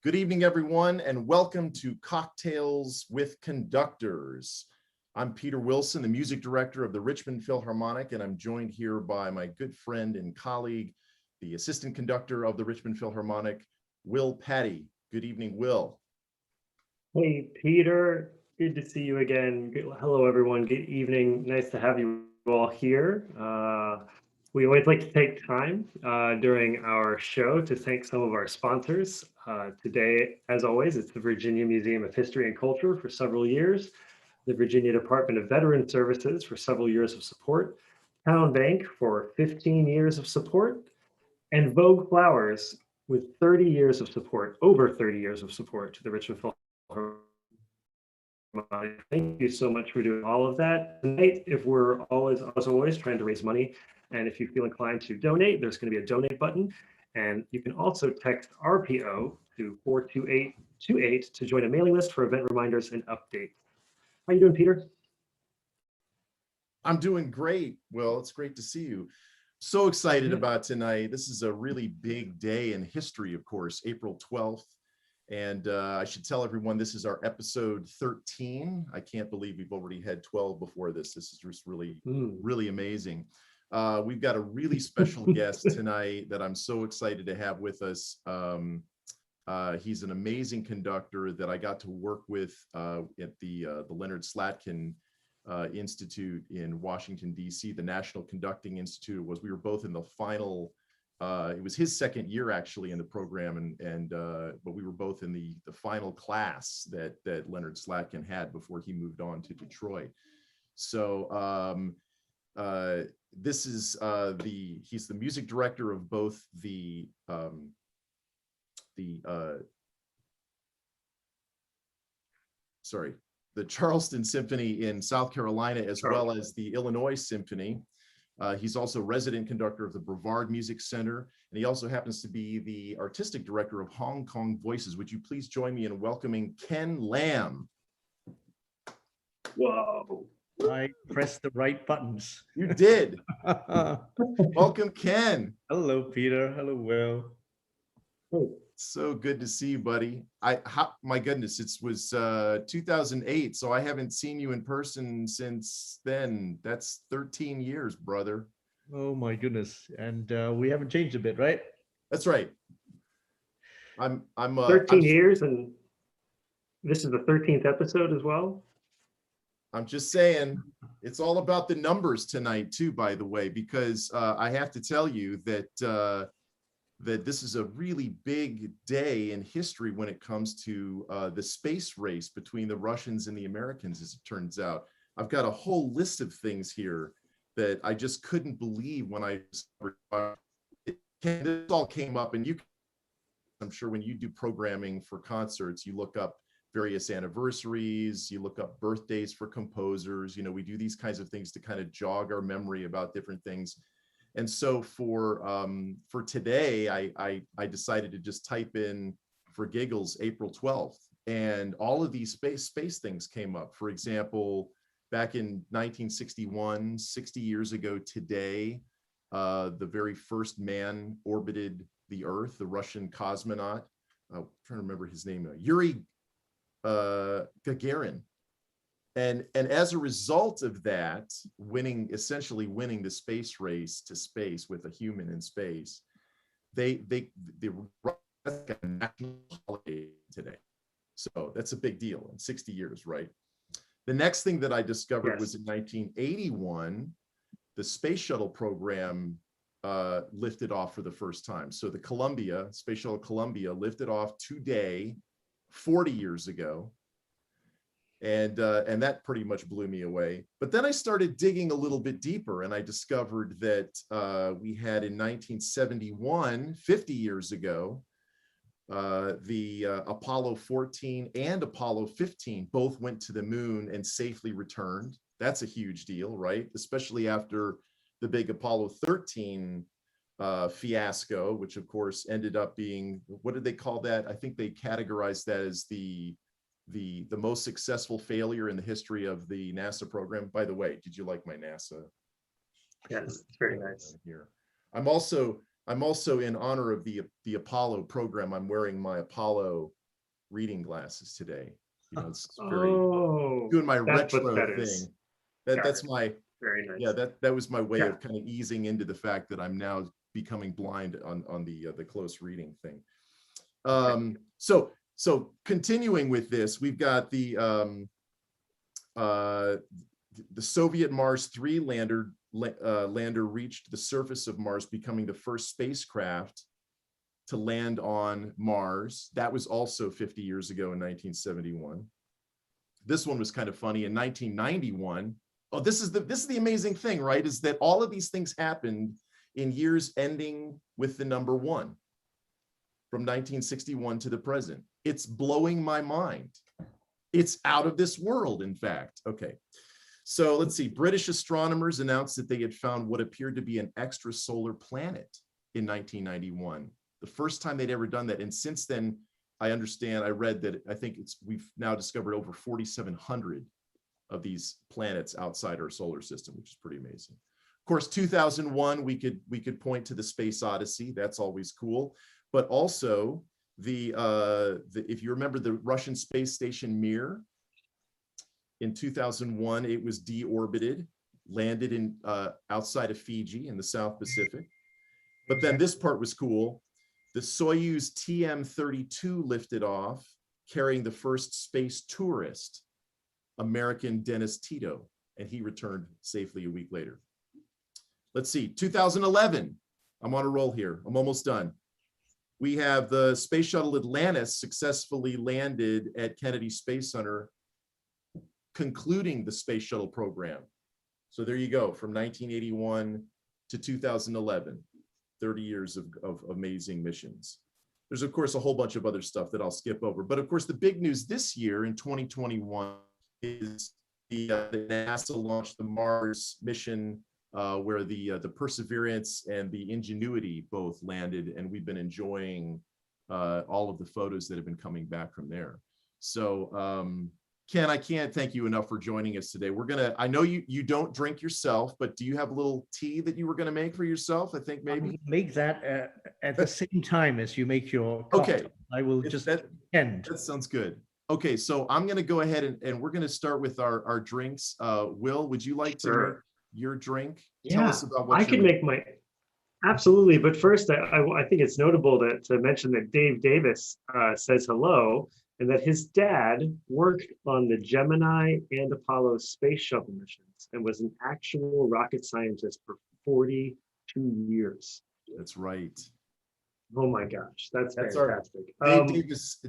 Good evening, everyone, and welcome to Cocktails with Conductors. I'm Peter Wilson, the music director of the Richmond Philharmonic, and I'm joined here by my good friend and colleague, the assistant conductor of the Richmond Philharmonic, Will Patty. Good evening, Will. Hey, Peter. Good to see you again. Hello, everyone. Good evening. Nice to have you all here. We always like to take time during our show to thank some of our sponsors. Today, as always, it's the Virginia Museum of History and Culture for several years, the Virginia Department of Veteran Services for several years of support, Town Bank for 15 years of support, and Vogue Flowers with 30 years of support, over 30 years of support to the Richmond Philharmonic. Thank you so much for doing all of that. Tonight, if we're always, as always, trying to raise money, and if you feel inclined to donate, there's going to be a donate button. And you can also text RPO to 42828 to join a mailing list for event reminders and updates. How you doing, Peter? I'm doing great, Will. It's great to see you. So excited about tonight. This is a really big day in history, of course, April 12th. And I should tell everyone this is our episode 13. I can't believe we've already had 12 before this. This is just really amazing. We've got a really special guest tonight that I'm so excited to have with us. He's an amazing conductor that I got to work with at the Leonard Slatkin Institute in Washington, D.C., the National Conducting Institute. We were both in the final. It was his second year actually in the program, but we were both in the final class that Leonard Slatkin had before he moved on to Detroit. So this is he's the music director of both the Charleston Symphony in South Carolina, as well as the Illinois Symphony. He's also resident conductor of the Brevard Music Center, and he also happens to be the artistic director of Hong Kong Voices. Would you please join me in welcoming Ken Lamb? Whoa. I pressed the right buttons. You did. Welcome, Ken. Hello, Peter. Hello, Will. So good to see you, buddy. My goodness, it was 2008, so I haven't seen you in person since then. That's 13 years, brother. Oh my goodness, and we haven't changed a bit, right? That's right. I'm 13 years, and this is the 13th episode as well. I'm just saying, it's all about the numbers tonight too, by the way, because I have to tell you that that this is a really big day in history when it comes to the space race between the Russians and the Americans, as it turns out. I've got a whole list of things here that I just couldn't believe when this all came up. And I'm sure when you do programming for concerts, you look up various anniversaries, you look up birthdays for composers. You know, we do these kinds of things to kind of jog our memory about different things. And so for today, I decided to just type in, for giggles, April 12th, and all of these space things came up. For example, back in 1961, 60 years ago today, the very first man orbited the Earth, the Russian cosmonaut. I'm trying to remember his name, Yuri Gagarin. And as a result of that, essentially winning the space race to space with a human in space, they a national holiday today. So that's a big deal in 60 years, right? The next thing that I discovered was in 1981, the Space Shuttle program lifted off for the first time. So the Space Shuttle Columbia lifted off today, 40 years ago. And that pretty much blew me away. But then I started digging a little bit deeper, and I discovered that we had in 1971, 50 years ago, the Apollo 14 and Apollo 15 both went to the moon and safely returned. That's a huge deal, right? Especially after the big Apollo 13 fiasco, which of course ended up being, what did they call that? I think they categorized that as the most successful failure in the history of the NASA program. By the way, did you like my NASA? Yes, it's very nice. Here, I'm also I'm also, in honor of the Apollo program, I'm wearing my Apollo reading glasses today. You know, it's very doing my that's what retro that thing. is. That's my, Very nice. yeah, that was my way Yeah. of kind of easing into the fact that I'm now becoming blind on the close reading thing. So continuing with this, we've got the Soviet Mars 3 lander reached the surface of Mars, becoming the first spacecraft to land on Mars. That was also 50 years ago in 1971. This one was kind of funny. In 1991, oh, this is the amazing thing, right? Is that all of these things happened in years ending with the number 1, from 1961 to the present. It's blowing my mind. It's out of this world, in fact. Okay. So let's see. British astronomers announced that they had found what appeared to be an extrasolar planet in 1991. The first time they'd ever done that. And since then, I understand, I read that I think we've now discovered over 4,700 of these planets outside our solar system, which is pretty amazing. Of course, 2001, we could point to the Space Odyssey. That's always cool. But also if you remember the Russian space station Mir, in 2001, it was deorbited, landed in outside of Fiji in the South Pacific. But then this part was cool. The Soyuz TM-32 lifted off, carrying the first space tourist, American Dennis Tito, and he returned safely a week later. Let's see, 2011. I'm on a roll here. I'm almost done. We have the Space Shuttle Atlantis successfully landed at Kennedy Space Center, concluding the Space Shuttle program. So there you go, from 1981 to 2011, 30 years of amazing missions. There's, of course, a whole bunch of other stuff that I'll skip over. But of course, the big news this year in 2021 is that NASA launched the Mars mission, where the Perseverance and the Ingenuity both landed, and we've been enjoying all of the photos that have been coming back from there. So Ken, I can't thank you enough for joining us today. I know you don't drink yourself, but do you have a little tea that you were gonna make for yourself? I think maybe. Make that at the same time as you make your coffee. Okay. I will just end. That sounds good. Okay, so I'm gonna go ahead and we're gonna start with our drinks. Will, would you like to make your drink? Tell us about what I could make my, absolutely. But first, I think it's notable to mention that Dave Davis says hello, and that his dad worked on the Gemini and Apollo space shuttle missions and was an actual rocket scientist for 42 years. That's right. Oh my gosh, that's fantastic.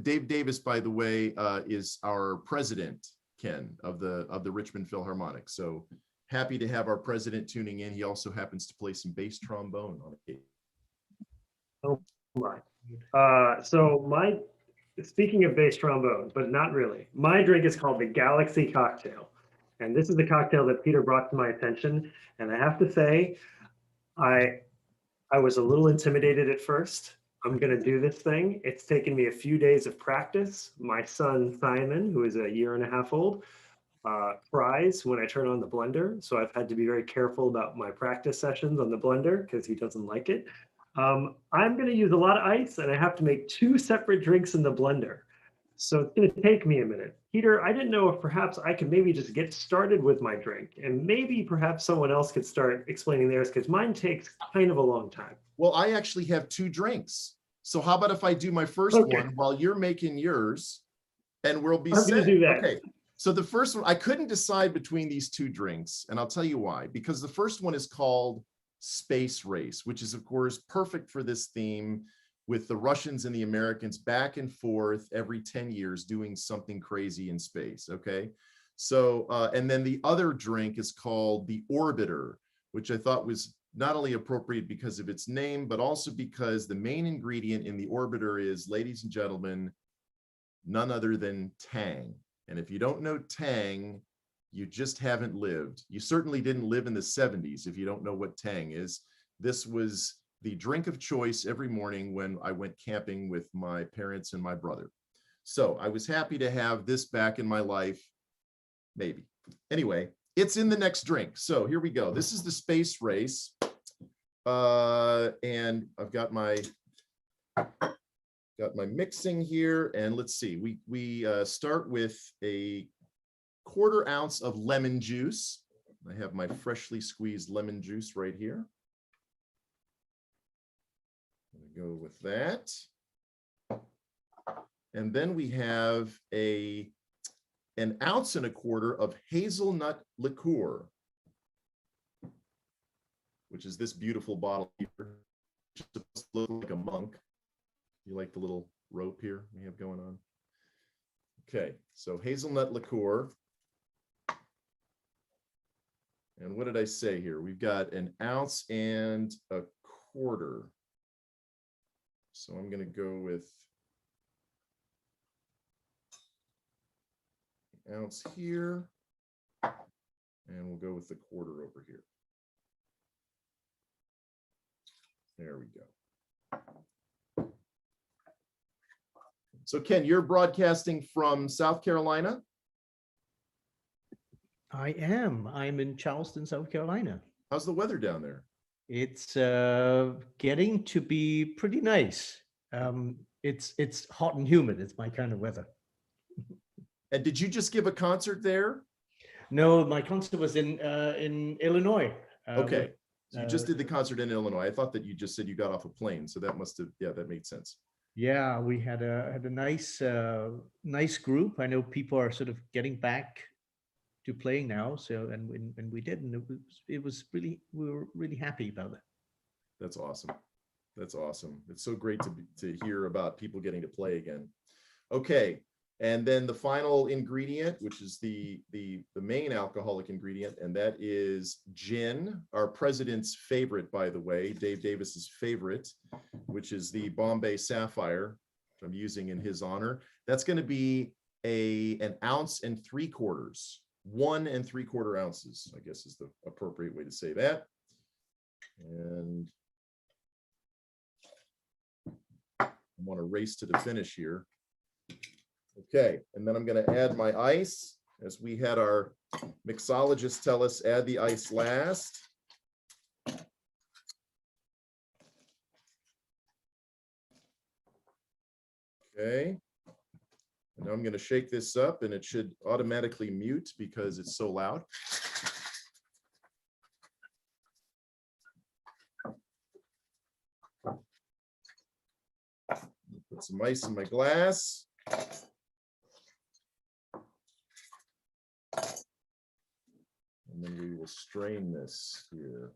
Dave Davis, by the way, is our president, Ken, of the Richmond Philharmonic. So happy to have our president tuning in. He also happens to play some bass trombone on occasion. Oh my. Speaking of bass trombone, but not really, my drink is called the Galaxy Cocktail. And this is the cocktail that Peter brought to my attention. And I have to say, I was a little intimidated at first. I'm going to do this thing. It's taken me a few days of practice. My son, Simon, who is a year and a half old, cries when I turn on the blender. So I've had to be very careful about my practice sessions on the blender because he doesn't like it. I'm going to use a lot of ice, and I have to make 2 separate drinks in the blender. So it's going to take me a minute. Peter, I didn't know if perhaps I could maybe just get started with my drink, and maybe perhaps someone else could start explaining theirs, because mine takes kind of a long time. Well, I actually have 2 drinks. So how about if I do my first one while you're making yours, and we'll be set. I'm going to do that. Okay. So the first one, I couldn't decide between these 2 drinks, and I'll tell you why. Because the first one is called Space Race, which is, of course, perfect for this theme, with the Russians and the Americans back and forth every 10 years doing something crazy in space, okay? So, and then the other drink is called the Orbiter, which I thought was not only appropriate because of its name, but also because the main ingredient in the Orbiter is, ladies and gentlemen, none other than Tang. And if you don't know Tang, you just haven't lived. You certainly didn't live in the 70s if you don't know what Tang is. This was the drink of choice every morning when I went camping with my parents and my brother. So I was happy to have this back in my life, maybe. Anyway, it's in the next drink. So here we go. This is the Space Race. And I've got my mixing here, and let's see, we start with a 1/4 ounce of lemon juice. I have my freshly squeezed lemon juice right here. I'm gonna go with that. And then we have an 1.25 ounces of hazelnut liqueur, which is this beautiful bottle here, which is supposed to look like a monk. You like the little rope here we have going on? Okay, so hazelnut liqueur. And what did I say here? We've got 1.25 ounces. So I'm going to go with 1 ounce here, and we'll go with the 1/4 over here. There we go. So Ken, you're broadcasting from South Carolina? I am. I'm in Charleston, South Carolina. How's the weather down there? It's getting to be pretty nice. It's hot and humid. It's my kind of weather. And did you just give a concert there? No, my concert was in Illinois. Okay, so you just did the concert in Illinois. I thought that you just said you got off a plane, so that must have, yeah, that made sense. Yeah, we had a nice nice group. I know people are sort of getting back to playing now. So and when we did, and it was really, we were really happy about it. That's awesome. That's awesome. It's so great to hear about people getting to play again. Okay, and then the final ingredient, which is the main alcoholic ingredient, and that is gin, our president's favorite, by the way, Dave Davis's favorite, which is the Bombay Sapphire, which I'm using in his honor. That's going to be 1 3/4 ounces. 1 3/4 ounces, I guess, is the appropriate way to say that. And I want to race to the finish here. Okay, and then I'm going to add my ice, as we had our mixologist tell us, add the ice last. Okay, and now I'm going to shake this up, and it should automatically mute because it's so loud. Put some ice in my glass. And then we will strain this here.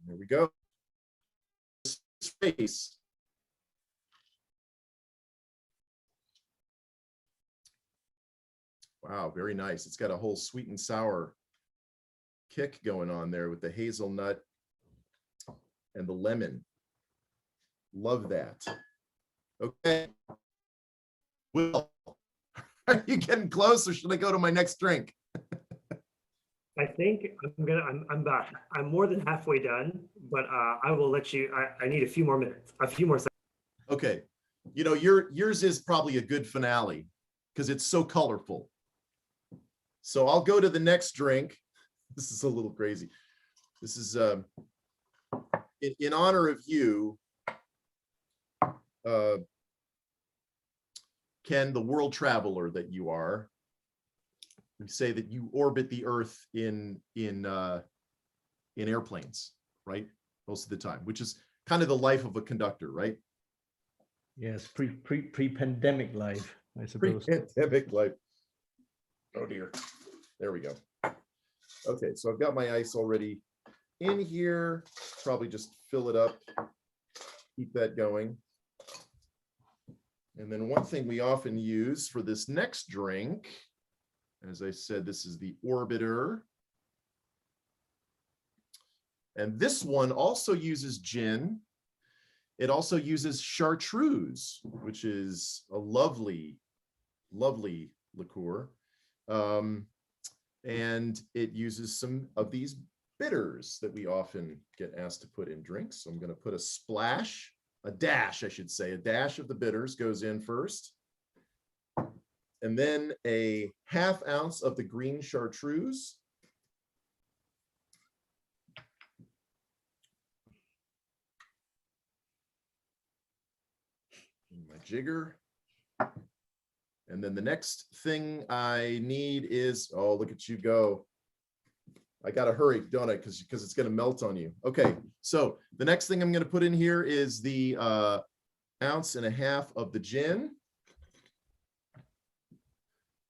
There we go. Space. Wow, very nice. It's got a whole sweet and sour kick going on there with the hazelnut and the lemon. Love that. Okay. Will, are you getting close, or should I go to my next drink? I think I'm about, I'm more than halfway done, but I will let you, I need a few more minutes, a few more seconds. Okay. You know, yours is probably a good finale because it's so colorful. So I'll go to the next drink. This is a little crazy. This is in honor of you, Ken, the world traveler that you are. We say that you orbit the Earth in airplanes, right? Most of the time, which is kind of the life of a conductor, right? Yes, pre-pandemic life, I suppose. Pre-pandemic life. Oh dear. There we go. Okay, so I've got my ice already in here. Probably just fill it up, keep that going. And then one thing we often use for this next drink, as I said, this is the Orbiter. And this one also uses gin. It also uses chartreuse, which is a lovely, lovely liqueur. And it uses some of these bitters that we often get asked to put in drinks. So I'm going to put a dash, I should say, a dash of the bitters goes in first. And then a ½ ounce of the green chartreuse. My jigger. And then the next thing I need is, oh, look at you go. I got to hurry, don't I? Because it's going to melt on you. Okay, so the next thing I'm going to put in here is the 1.5 ounces of the gin.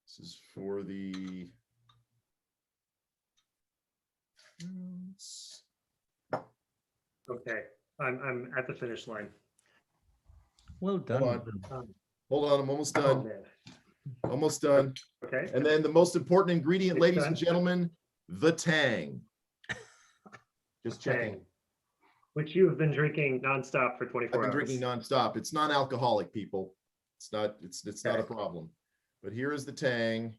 This is for the Okay, I'm at the finish line. Well done. Hold on, I'm almost done. Oh, Almost done. okay. And then the most important ingredient, It's ladies done. and gentlemen, the tang. Just checking. Tang, which you have been drinking nonstop for 24 I've been hours. drinking nonstop. It's non-alcoholic, people. It's not a Okay. problem. But here is the tang.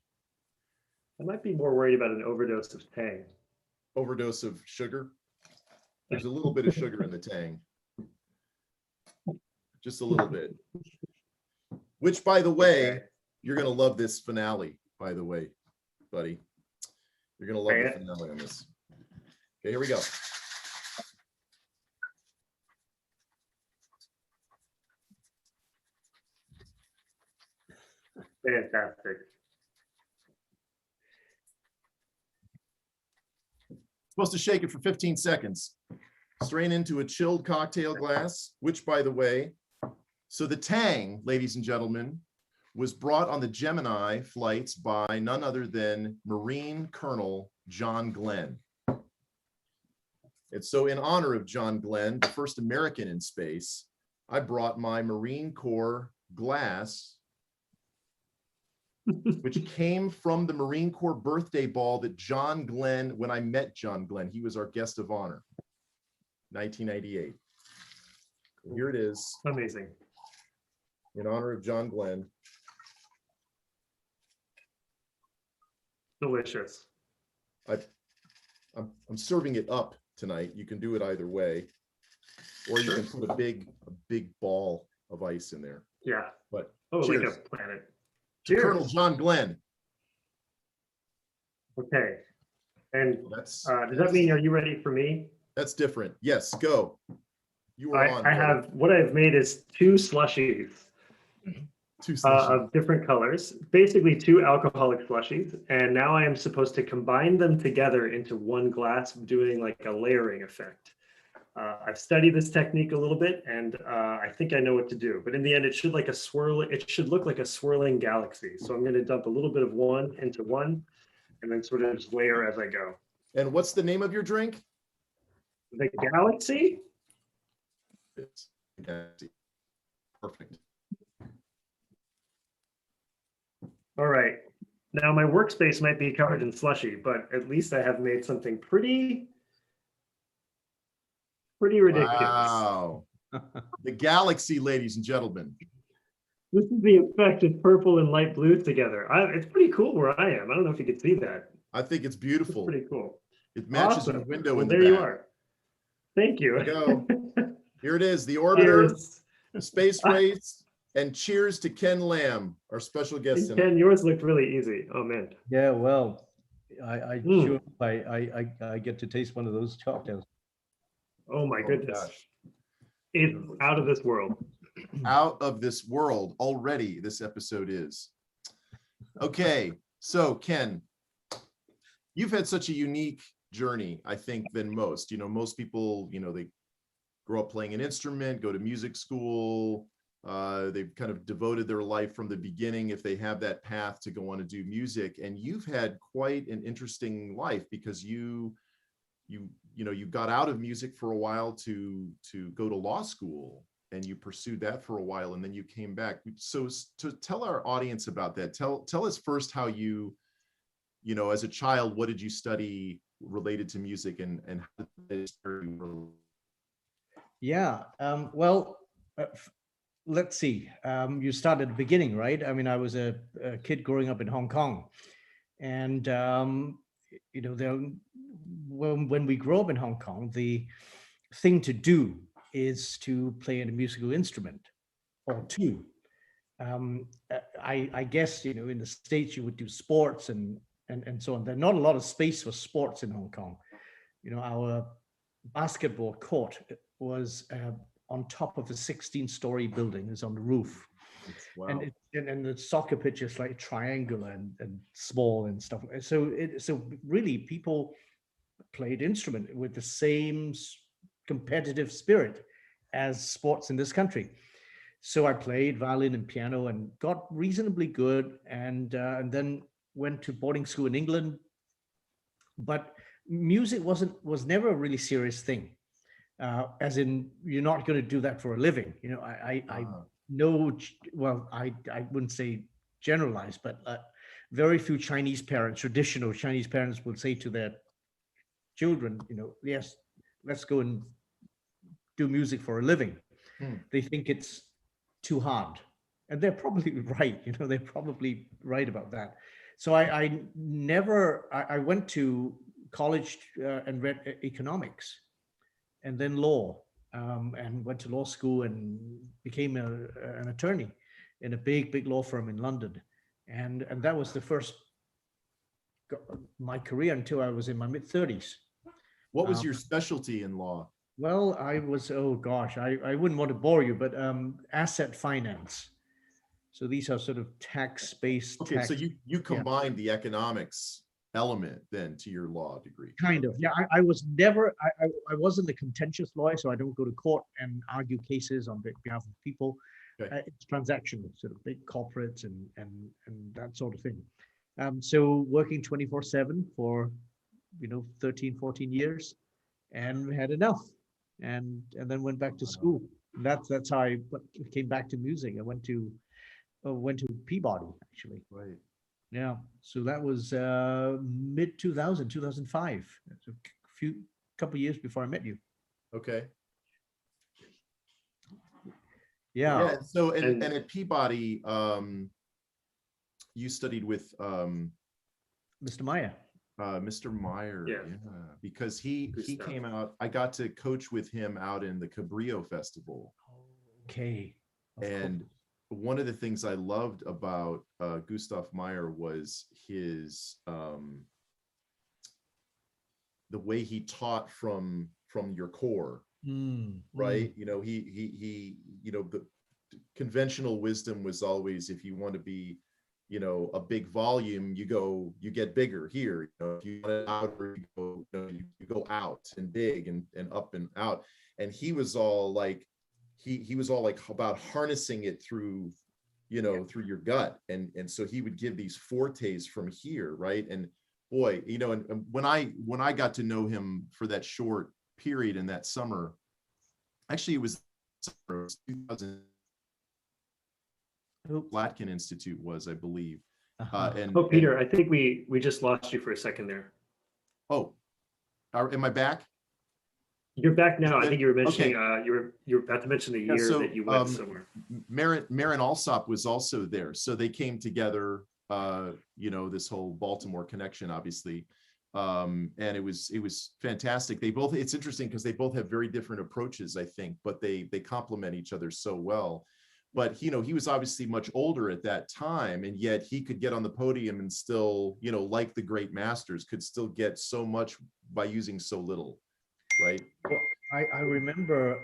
I might be more worried about an overdose of Tang. Overdose of sugar. There's a little bit of sugar in the tang. Just a little bit. Which, by the way, Okay. you're going to love this finale, by the way, buddy. You're going to love Say the it. finale on this. Okay, here we go. Fantastic. Supposed to shake it for 15 seconds. Strain into a chilled cocktail glass, which, by the way, so the tang, ladies and gentlemen, was brought on the Gemini flights by none other than Marine Colonel John Glenn. And so in honor of John Glenn, the first American in space, I brought my Marine Corps glass, which came from the Marine Corps birthday ball that John Glenn, when I met John Glenn, he was our guest of honor, 1998. Here it is, Amazing. in honor of John Glenn. Delicious. I'm serving it up tonight. You can do it either way, or you can put a big ball of ice in there. Yeah. But Oh, cheers like a planet. to Cheers. Colonel John Glenn. Okay. And That's does that mean, are you ready for me? that's different. Yes, go. You are on. I brother. have, what I've made is 2 slushies Two slushies. of different colors, basically 2 alcoholic slushies. And now I am supposed to combine them together into one glass, doing like a layering effect. I've studied this technique a little bit, and I think I know what to do. But in the end, it should look like a swirling galaxy. So I'm going to dump a little bit of one into one, and then sort of just layer as I go. And what's the name of your drink? The galaxy? It's Galaxy. Perfect. All right. Now my workspace might be covered in slushy, but at least I have made something pretty ridiculous. Wow. The Galaxy, ladies and gentlemen. This is the effect of purple and light blue together. It's pretty cool where I am. I don't know if you can see that. I think it's It's beautiful. pretty cool. It matches Awesome. your window Well, in the there you back. are. Thank you. There you go. Here it is, the orbiter, Cheers. the space race, and cheers to Ken Lamb, our special guest tonight. Ken, yours looked really easy. Oh man. Yeah, well, I Mm. sure I get to taste one of those cocktails. Oh my Oh, goodness. gosh. It's out of this world. Out of this world already, this episode is. Okay, so Ken, you've had such a unique journey, I think, than most. You know, most people, you know, they grow up playing an instrument, go to music school, they've kind of devoted their life from the beginning, if they have that path, to go on to do music. And you've had quite an interesting life, because you got out of music for a while to go to law school, and you pursued that for a while, and then you came back. So to tell our audience about that, tell us first how you know, as a child, what did you study related to music, and how did it start you? Yeah, well, let's see. You start at the beginning, right? I mean, I was a kid growing up in Hong Kong, and you know, when we grow up in Hong Kong, the thing to do is to play a musical instrument or two. I guess, you know, in the States you would do sports and so on. There's not a lot of space for sports in Hong Kong. You know, our basketball court was on top of a 16-story building. It's on the roof. Wow. And the soccer pitch is like triangular and small and stuff. So really people played instrument with the same competitive spirit as sports in this country. So I played violin and piano and got reasonably good, and then went to boarding school in England. But music was never a really serious thing, as in you're not going to do that for a living. You know, I know, well, I wouldn't say generalized, but very few Chinese parents, traditional Chinese parents, will say to their children, you know, yes, let's go and do music for a living. They think it's too hard, and they're probably right. You know, they're probably right about that. So I went to college and read economics, and then law, and went to law school and became an attorney in a big law firm in London, and that was the first my career until I was in my mid-30s. What was your specialty in law? Well, I was, oh gosh, I wouldn't want to bore you, but asset finance. So these are sort of tax-based. Okay, so you combined the economics element then to your law degree. Kind of, yeah. I was never, I wasn't a contentious lawyer, so I don't go to court and argue cases on behalf of people. Okay. It's transactional, sort of big corporates and that sort of thing. So working 24/7 for, 13, 14 years, and had enough, and then went back to school. That's how I came back to music. I went to Peabody, actually. Right. Yeah, so that was mid 2005. It's a couple of years before I met you. Okay. Yeah. So and at Peabody, you studied with Mr. Meyer. Mr. Meyer, Yeah. because he came out. I got to coach with him out in the Cabrillo Festival. Okay. And one of the things I loved about Gustav Meyer was his the way he taught from your core, right? You know, he the conventional wisdom was always, if you want to be, a big volume, you get bigger here. If you want it outer, you go out and big and up and out. And he was all like, he was all like about harnessing it through, through your gut. And so he would give these fortes from here, right? And boy, and when I got to know him for that short period in that summer, actually it was 2000. Latkin Institute was, I believe. Peter, I think we just lost you for a second there. Oh, am I back? You're back now. I think you were mentioning, Okay. you were about to mention the year that you went somewhere. Marin Alsop was also there, so they came together. This whole Baltimore connection, obviously, and it was fantastic. It's interesting because they both have very different approaches, I think, but they complement each other so well. But he was obviously much older at that time, and yet he could get on the podium and still, like the great masters, could still get so much by using so little, right? Well, I remember,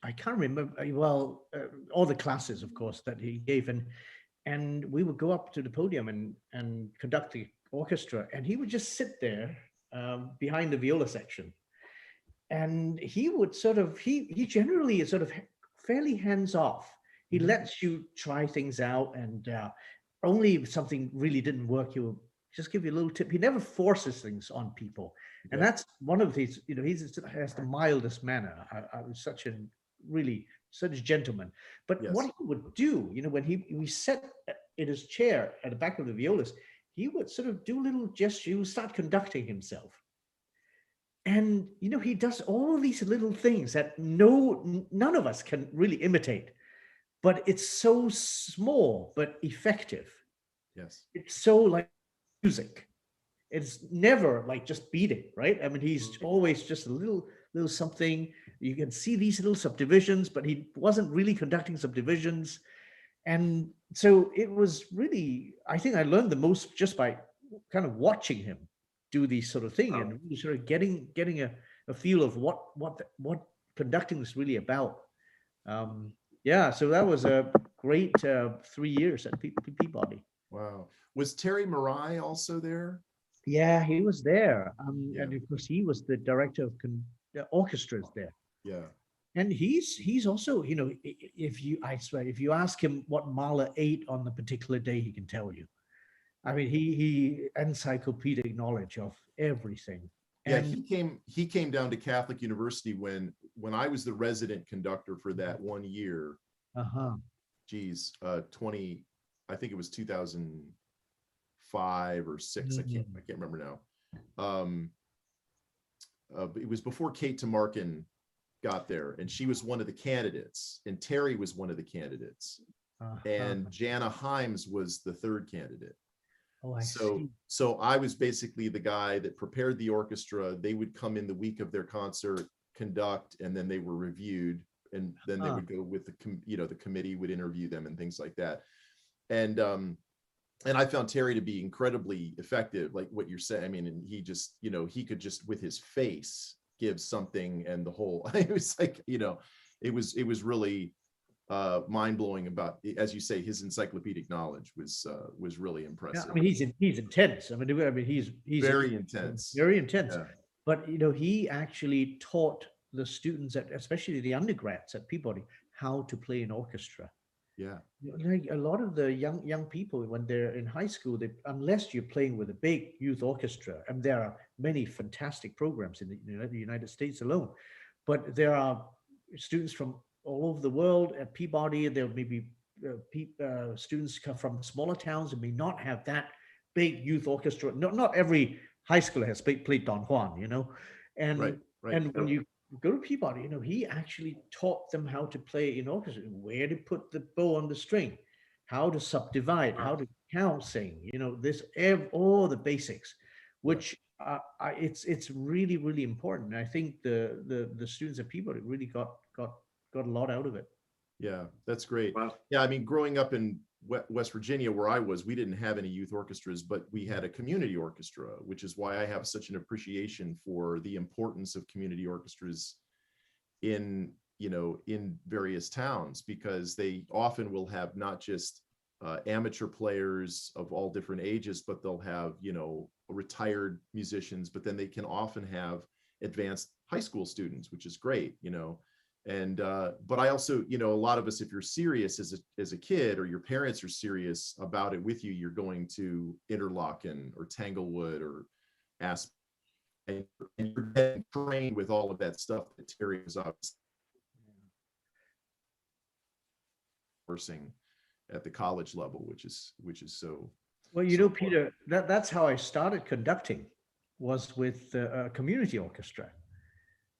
I can't remember, all the classes, of course, that he gave, and we would go up to the podium and conduct the orchestra, and he would just sit there behind the viola section. And he would he generally is sort of fairly hands off. He lets you try things out, and only if something really didn't work, he will just give you a little tip. He never forces things on people. And that's one of these, he has the mildest manner. I was such a gentleman. But Yes. what he would do, when we sat in his chair at the back of the violas, he would sort of do little gestures. He would start conducting himself. And, he does all these little things that none of us can really imitate, but it's so small, but effective. Yes. It's so like music. it's never like just beating, right? I mean, he's always just a little something. You can see these little subdivisions, but he wasn't really conducting subdivisions. And so it was really, I think I learned the most just by kind of watching him do these sort of thing and really sort of getting a feel of what conducting is really about. Yeah, so that was a great 3 years at Peabody. Wow. Was Terry Marai also there? Yeah, he was there. Yeah. And of course, he was the director of orchestras there. Yeah. And he's also, you know, I swear, if you ask him what Mahler ate on the particular day, he can tell you. I mean, he encyclopedic knowledge of everything. Yeah, And he came down to Catholic University when I was the resident conductor for that 1 year. Geez, 20, I think it was 2005 or 6. I can't remember now. It was before Kate Tamarkin got there, and she was one of the candidates, and Terry was one of the candidates, and Jana Himes was the third candidate. Oh, I see. So I was basically the guy that prepared the orchestra. They would come in the week of their concert, conduct, and then they were reviewed, and then they would go with the committee would interview them and things like that. And I found Terry to be incredibly effective, like what you're saying. I mean, and he just, you know, he could just with his face give something, and the whole, it was like, you know, it was really mind-blowing about, as you say, his encyclopedic knowledge was really impressive. Yeah, I mean, he's intense. I mean, he's very intense. Very intense. Yeah. But you know, he actually taught the students, especially the undergrads at Peabody, how to play an orchestra. Yeah. Like a lot of the young people when they're in high school, unless you're playing with a big youth orchestra, and there are many fantastic programs in the United States alone, but there are students from all over the world at Peabody. There may be students come from smaller towns and may not have that big youth orchestra. Not every high school has played Don Juan, you know, and right. And when you go to Peabody, you know, he actually taught them how to play in orchestra, where to put the bow on the string, how to subdivide, how to count sing, you know, all the basics, which it's really, really important. And I think the students at Peabody really got a lot out of it. Yeah, that's great. Wow. Yeah, I mean, growing up in West Virginia, where I was, we didn't have any youth orchestras, but we had a community orchestra, which is why I have such an appreciation for the importance of community orchestras in various towns, because they often will have not just amateur players of all different ages, but they'll have, you know, retired musicians, but then they can often have advanced high school students, which is great, you know. And but I also, you know, a lot of us, if you're serious as a kid, or your parents are serious about it with you, you're going to Interlochen or Tanglewood or Aspen, and you're getting trained with all of that stuff that Terry was obviously forcing at the college level, which is so. Well, you know, Peter, that's how I started conducting, was with a community orchestra.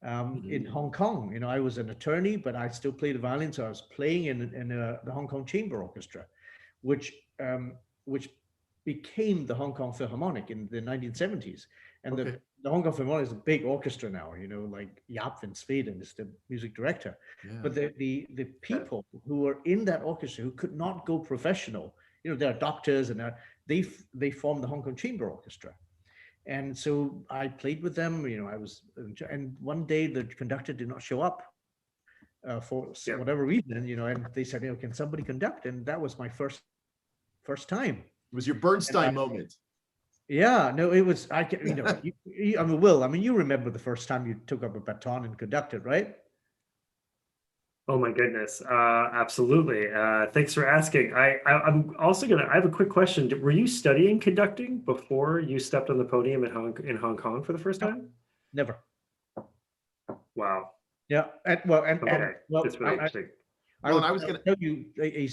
In Hong Kong, you know, I was an attorney, but I still played the violin, so I was playing in the Hong Kong Chamber Orchestra, which became the Hong Kong Philharmonic in the 1970s. And the Hong Kong Philharmonic is a big orchestra now, you know, like Jaap van Zweden is the music director. Yeah. But the people who were in that orchestra who could not go professional, you know, there are doctors, and they formed the Hong Kong Chamber Orchestra. And so I played with them, you know, and one day the conductor did not show up for whatever reason, you know, and they said, you know, can somebody conduct? And that was my first time. It was your Bernstein moment. Yeah, no, it was, you know, I mean, Will, I mean, you remember the first time you took up a baton and conducted, right? Oh my goodness, absolutely. Thanks for asking. I'm also I have a quick question. Were you studying conducting before you stepped on the podium in Hong Kong for the first time? Never. Wow. Yeah, that's really interesting. I was going to tell you a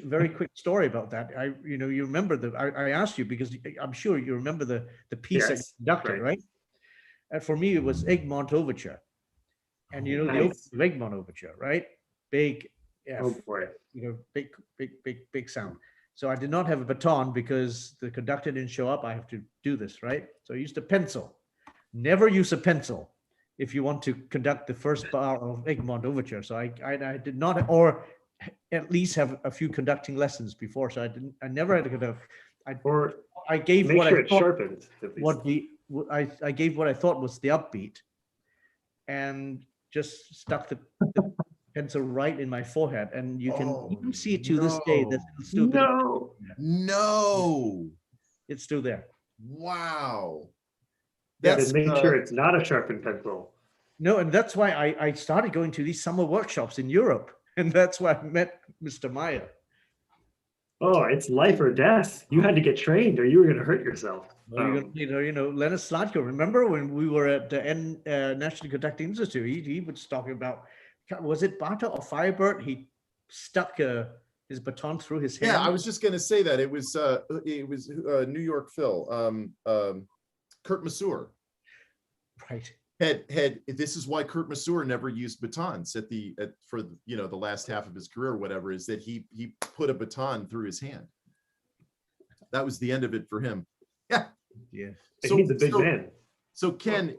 very quick story about that. You know, you remember I asked you because I'm sure you remember the piece that you conducted, right? And for me, it was Egmont Overture. And you know, the Egmont Overture, right? Big, oh boy, you know, big sound. So I did not have a baton because the conductor didn't show up. I have to do this, right? So I used a pencil. Never use a pencil if you want to conduct the first bar of Egmont Overture. So I did not, or at least have a few conducting lessons before. So I never had to conduct. Or I gave make what sure I it's thought, sharpened, at least. what the, I gave what I thought was the upbeat, and just stuck the pencil right in my forehead. And you can Oh, even see it to this day. That no. it's still there. No. No. It's still there. Wow. Then make sure it's not a sharpened pencil. No, and that's why I started going to these summer workshops in Europe, and that's why I met Mr. Meyer. Oh, it's life or death. You had to get trained, or you were going to hurt yourself. Well, you're gonna need, Leonard Slatko. Remember when we were at the National Conducting Institute? He was talking about, was it Bata or Firebird? He stuck his baton through his hand. Yeah, I was just going to say that it was New York Phil, Kurt Masur. Right. Had this is why Kurt Masur never used batons for the last half of his career or whatever, is that he put a baton through his hand. That was the end of it for him. Yeah. Yeah. So, he's a big man. So Ken,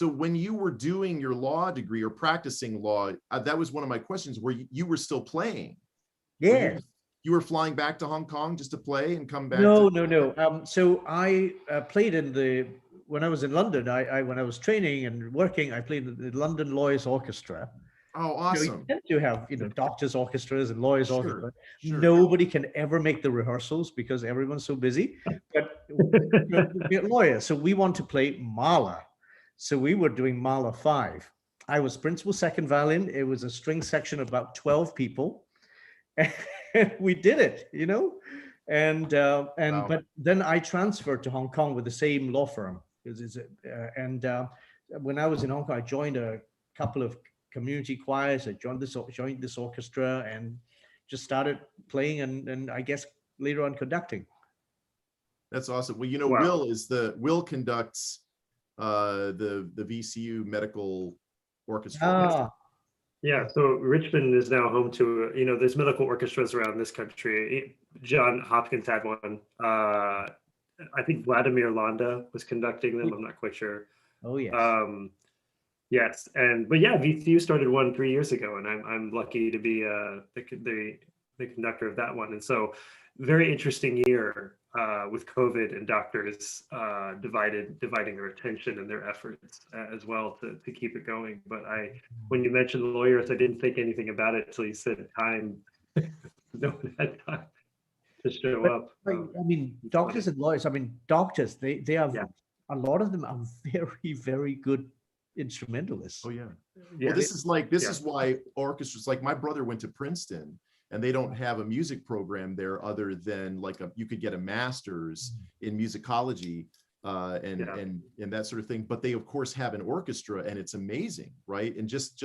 when you were doing your law degree or practicing law, that was one of my questions, where you were still playing. Yeah. You were flying back to Hong Kong just to play and come back? No. So I played when I was in London, when I was training and working, I played in the London Lawyers Orchestra. Oh, awesome. You have, doctors' orchestras and lawyers' orchestras. Sure. Nobody can ever make the rehearsals because everyone's so busy. But we're lawyers, so we want to play Mahler. So we were doing Mahler 5. I was principal second violin. It was a string section of about 12 people. And we did it, And Wow. But then I transferred to Hong Kong with the same law firm. When I was in Hong Kong, I joined a couple of community choirs. I joined this orchestra and just started playing and I guess later on conducting. That's awesome. Well, Wow. Will conducts the VCU Medical Orchestra. Ah, Yeah, so Richmond is now home to, there's medical orchestras around this country. John Hopkins had one. I think Vladimir Landa was conducting them. I'm not quite sure. oh yes. Yes, but yeah, VCU started one 3 years ago, and I'm lucky to be the conductor of that one. And so, very interesting year with COVID and doctors dividing their attention and their efforts as well to keep it going. But when you mentioned the lawyers, I didn't think anything about it until you said time. No one had time to show up. Doctors and lawyers. Doctors. They have Yeah. a lot of them are very, very good instrumentalists. Oh yeah. Yeah, Well, this is why orchestras, like my brother went to Princeton, and they don't have a music program there other than you could get a master's in musicology and that sort of thing. But they of course have an orchestra, and it's amazing, right? And just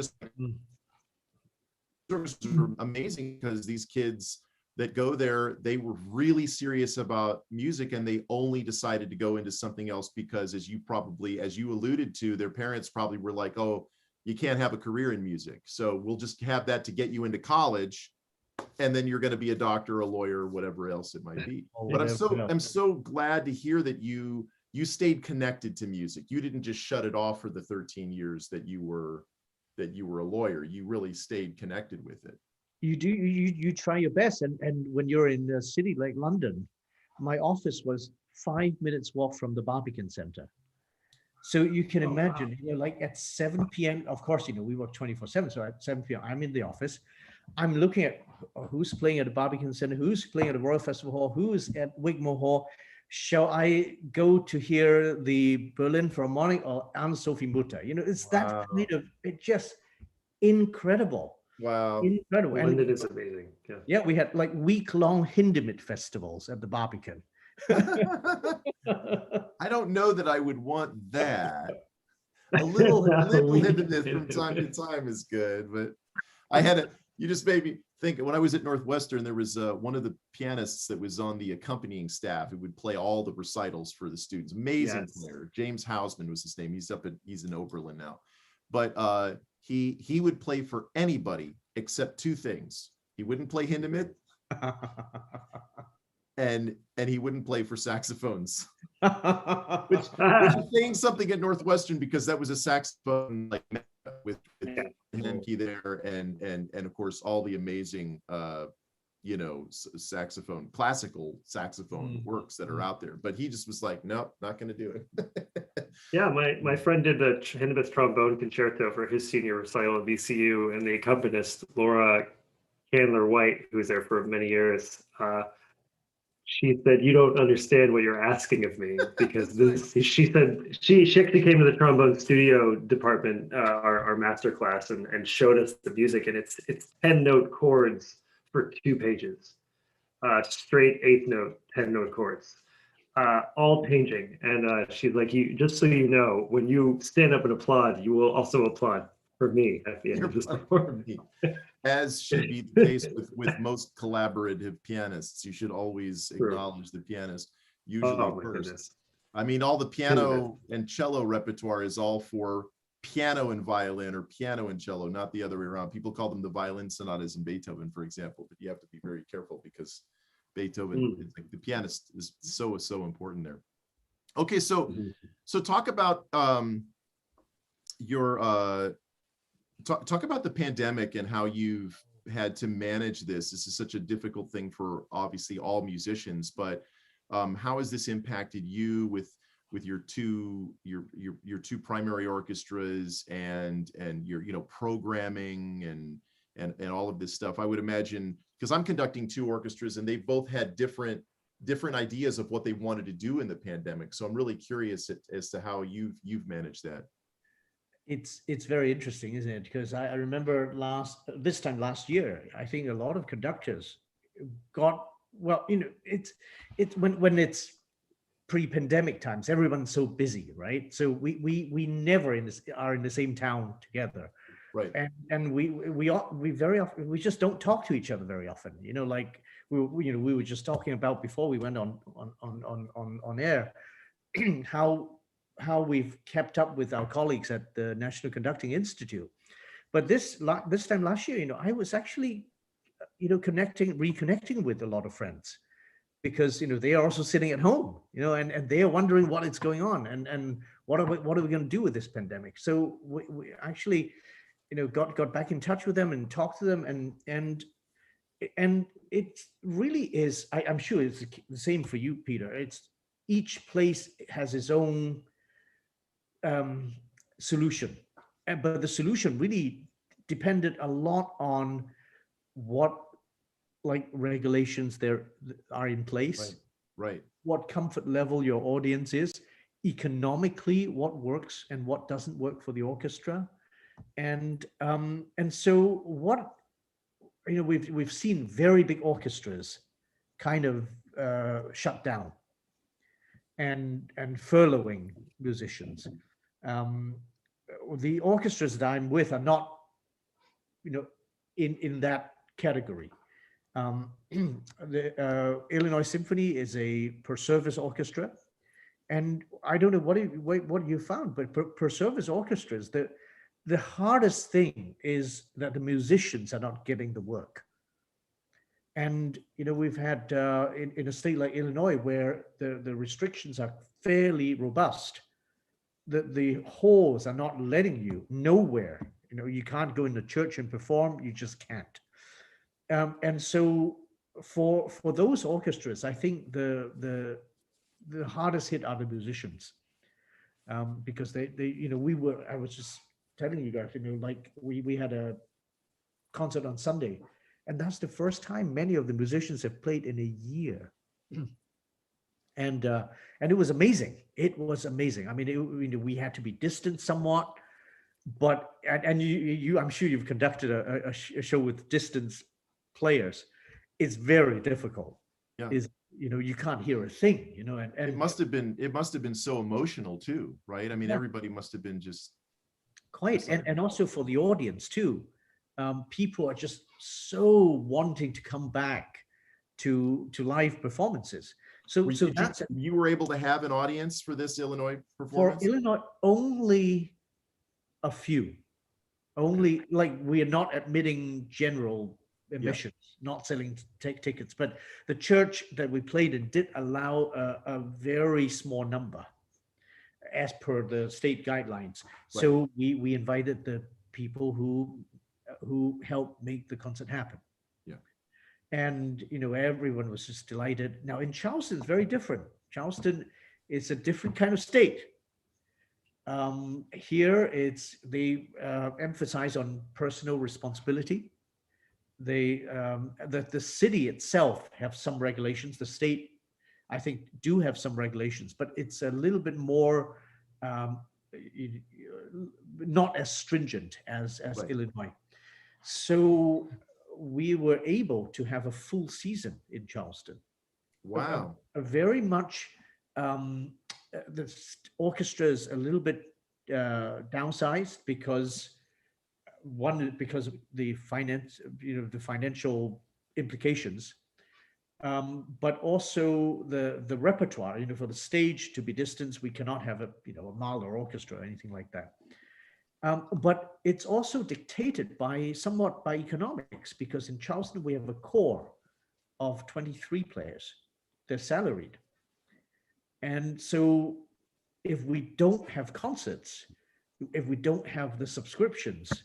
amazing because these kids that go there, they were really serious about music, and they only decided to go into something else because, as you alluded to, their parents probably were like, oh, you can't have a career in music, so we'll just have that to get you into college, and then you're going to be a doctor, a lawyer, whatever else it might be. But I'm so glad to hear that you stayed connected to music. You didn't just shut it off for the 13 years that you were a lawyer. You really stayed connected with it. You try your best, and when you're in a city like London, my office was 5 minutes walk from the Barbican Center. So you can imagine, wow. At 7 p.m., of course, we work 24/7. So at 7 p.m., I'm in the office. I'm looking at who's playing at the Barbican Center, who's playing at the Royal Festival Hall, who's at Wigmore Hall. Shall I go to hear the Berlin Philharmonic or Anne-Sophie Mutter? It's that kind of, it's just incredible. Wow. Incredible. London is amazing. Yeah, we had week-long Hindemith festivals at the Barbican. I don't know that I would want that. A little Hindemith from time to time is good, but you just made me think, when I was at Northwestern, there was one of the pianists that was on the accompanying staff who would play all the recitals for the students. Amazing player. James Hausman was his name. He's in Oberlin now. But he would play for anybody except two things. He wouldn't play Hindemith, and he wouldn't play for saxophones. Which, Which is saying something at Northwestern, because that was a saxophone like with yeah. Henke there, and of course all the amazing saxophone, classical saxophone works that are out there. But he just was like, nope, not going to do it. Yeah, my friend did the Hindemith trombone concerto for his senior recital at VCU, and the accompanist Laura Candler White, who was there for many years, she said, "You don't understand what you're asking of me," because this. She said she actually came to the trombone studio department, our master class, and showed us the music, and it's 10-note chords for 2 pages, straight 8th note 10-note chords, all changing. And she's like, "You just so you know, when you stand up and applaud, you will also applaud for me at the end of this performance." As should be the case with most collaborative pianists. You should always True. acknowledge the pianist, usually Oh my first. goodness. I mean, all the piano and cello repertoire is all for piano and violin, or piano and cello, not the other way around. People call them the violin sonatas in Beethoven, for example, but you have to be very careful, because Beethoven, it's like the pianist is so important there. Okay, so talk about your talk about the pandemic and how you've had to manage this. This is such a difficult thing for obviously all musicians, but how has this impacted you with your two primary orchestras and your programming and all of this stuff? I would imagine, because I'm conducting 2 orchestras and they've both had different ideas of what they wanted to do in the pandemic. So I'm really curious as to how you've managed that. It's very interesting, isn't it? Because I remember this time last year, I think a lot of conductors got, well, it's when it's pre-pandemic times, everyone's so busy, right? So we never are in the same town together, right? And we very often, we just don't talk to each other very often. Like we were just talking about before we went on air, how we've kept up with our colleagues at the National Conducting Institute. But this time last year, I was actually, reconnecting with a lot of friends, because, they are also sitting at home, and they are wondering what is going on and what are we going to do with this pandemic. So we actually, got back in touch with them and talked to them, and it really is, I'm sure it's the same for you, Peter. It's each place has its own solution, but the solution really depended a lot on what regulations there are in place, right? What comfort level your audience is, economically what works and what doesn't work for the orchestra, and so what we've seen very big orchestras kind of shut down and furloughing musicians. The orchestras that I'm with are not, in that category. The Illinois Symphony is a per service orchestra, and I don't know what you found, but per service orchestras, the hardest thing is that the musicians are not getting the work. And we've had in a state like Illinois, where the restrictions are fairly robust, the halls are not letting you nowhere. You can't go in the church and perform. You just can't. And so for those orchestras, I think the hardest hit are the musicians, because they I was just telling you guys, like we had a concert on Sunday, and that's the first time many of the musicians have played in a year. And it was amazing. It was amazing. I mean, we had to be distant somewhat, but and you I'm sure you've conducted a show with distance players. It's very difficult. Yeah. You can't hear a thing. And it must have been so emotional too, right? I mean, everybody must have been just quite, and also for the audience too. People are just so wanting to come back to live performances. So you were able to have an audience for this Illinois performance? For Illinois, only a few. Only, like, we are not admitting general admissions, not selling tickets. But the church that we played in did allow a very small number as per the state guidelines. So we invited the people who helped make the concert happen. Yeah. And, everyone was just delighted. Now in Charleston, it's very different. Charleston is a different kind of state. Here they emphasize on personal responsibility. The city itself have some regulations. The state, I think, do have some regulations, but it's a little bit more not as stringent as Illinois. So we were able to have a full season in Charleston. Wow. A very much the orchestra is a little bit downsized because of the finance, the financial implications, but also the repertoire. For the stage to be distanced, we cannot have a Mahler orchestra or anything like that. But it's also dictated somewhat by economics, because in Charleston we have a core of 23 players. They're salaried. And so if we don't have concerts, if we don't have the subscriptions,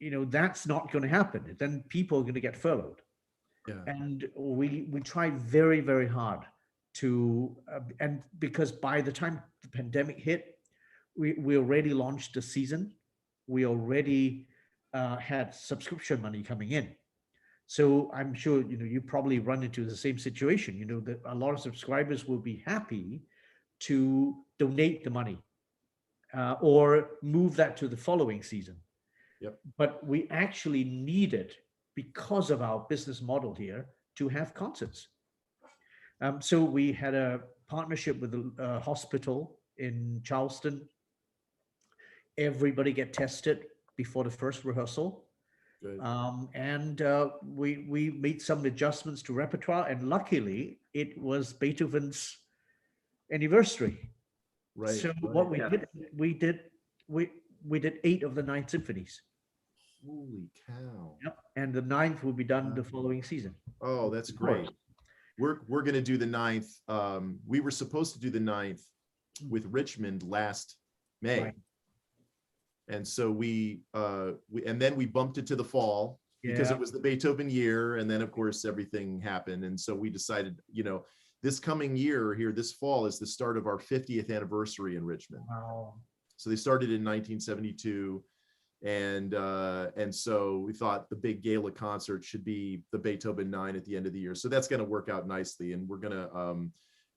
that's not going to happen. Then people are going to get furloughed. Yeah. And we try very, very hard to, and because by the time the pandemic hit, we already launched the season. We already had subscription money coming in. So I'm sure, you probably run into the same situation, that a lot of subscribers will be happy to donate the money or move that to the following season. Yep. But we actually needed, because of our business model here, to have concerts. So we had a partnership with a hospital in Charleston. Everybody get tested before the first rehearsal. Good. And we made some adjustments to repertoire, and luckily it was Beethoven's anniversary. Right. So right. what we did 8 of the 9 symphonies. Holy cow. Yep. And the 9th will be done the following season. Oh, that's great. We're going to do the 9th. We were supposed to do the 9th with Richmond last May. Right. And so we bumped it to the fall because it was the Beethoven year. And then of course everything happened. And so we decided, this coming year here, this fall is the start of our 50th anniversary in Richmond. Wow. So they started in 1972. And so we thought the big gala concert should be the Beethoven 9 at the end of the year. So that's going to work out nicely. And we're going to,